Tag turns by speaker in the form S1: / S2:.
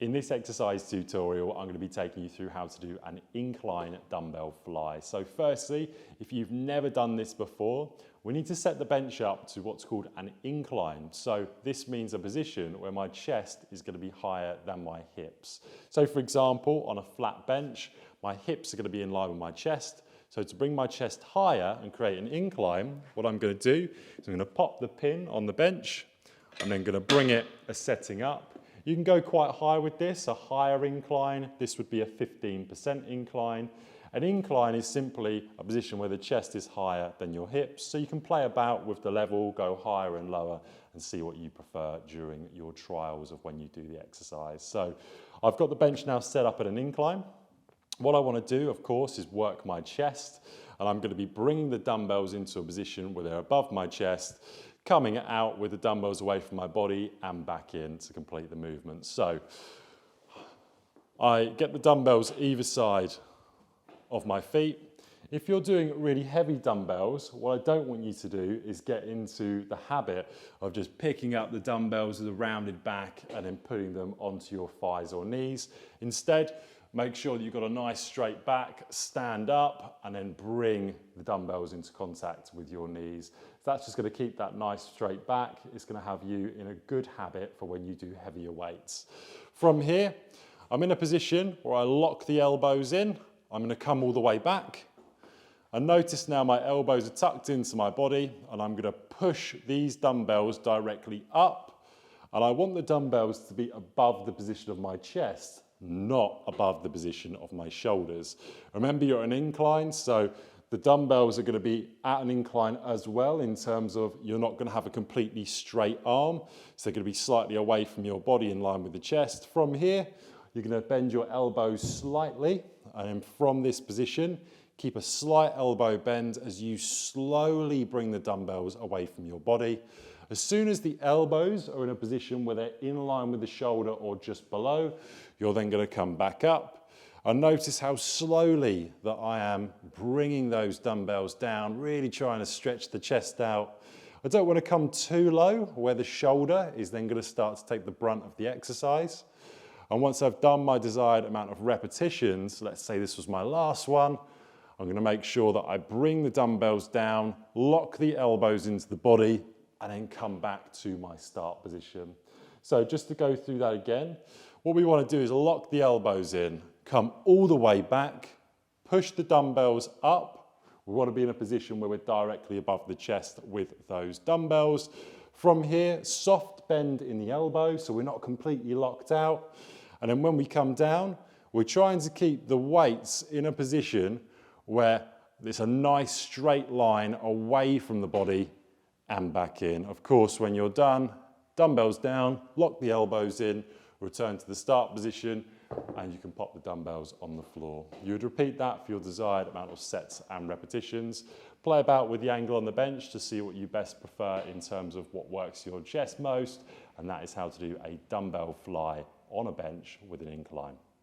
S1: In this exercise tutorial, I'm going to be taking you through how to do an incline dumbbell fly. So firstly, if you've never done this before, we need to set the bench up to what's called an incline. So this means a position where my chest is going to be higher than my hips. So for example, on a flat bench, my hips are going to be in line with my chest. So to bring my chest higher and create an incline, what I'm going to do is I'm going to pop the pin on the bench. I'm then going to bring it a setting up. You can go quite high with this, a higher incline. This would be a 15% incline. An incline is simply a position where the chest is higher than your hips. So you can play about with the level, go higher and lower and see what you prefer during your trials of when you do the exercise. So I've got the bench now set up at an incline. What I want to do, of course, is work my chest, and I'm going to be bringing the dumbbells into a position where they're above my chest, coming out with the dumbbells away from my body and back in to complete the movement. So I get the dumbbells either side of my feet. If you're doing really heavy dumbbells, what I don't want you to do is get into the habit of just picking up the dumbbells with a rounded back and then putting them onto your thighs or knees. Instead, make sure that you've got a nice straight back, stand up, and then bring the dumbbells into contact with your knees. That's just going to keep that nice straight back. It's going to have you in a good habit for when you do heavier weights. From here, I'm in a position where I lock the elbows in. I'm going to come all the way back. And notice now my elbows are tucked into my body, and I'm going to push these dumbbells directly up. And I want the dumbbells to be above the position of my chest, not above the position of my shoulders. Remember, you're at an incline, so the dumbbells are going to be at an incline as well, in terms of you're not going to have a completely straight arm, so they're going to be slightly away from your body in line with the chest. From here, you're going to bend your elbows slightly, and then from this position, keep a slight elbow bend as you slowly bring the dumbbells away from your body. As soon as the elbows are in a position where they're in line with the shoulder or just below, you're then going to come back up. And notice how slowly that I am bringing those dumbbells down, really trying to stretch the chest out. I don't want to come too low where the shoulder is then going to start to take the brunt of the exercise. And once I've done my desired amount of repetitions, let's say this was my last one, I'm going to make sure that I bring the dumbbells down, lock the elbows into the body, and then come back to my start position. So just to go through that again, what we want to do is lock the elbows in, come all the way back, push the dumbbells up. We want to be in a position where we're directly above the chest with those dumbbells. From here, soft bend in the elbow, so we're not completely locked out. And then when we come down, we're trying to keep the weights in a position where there's a nice straight line away from the body and back in. Of course, when you're done, dumbbells down, lock the elbows in, return to the start position, and you can pop the dumbbells on the floor. You would repeat that for your desired amount of sets and repetitions. Play about with the angle on the bench to see what you best prefer in terms of what works your chest most, and that is how to do a dumbbell fly on a bench with an incline.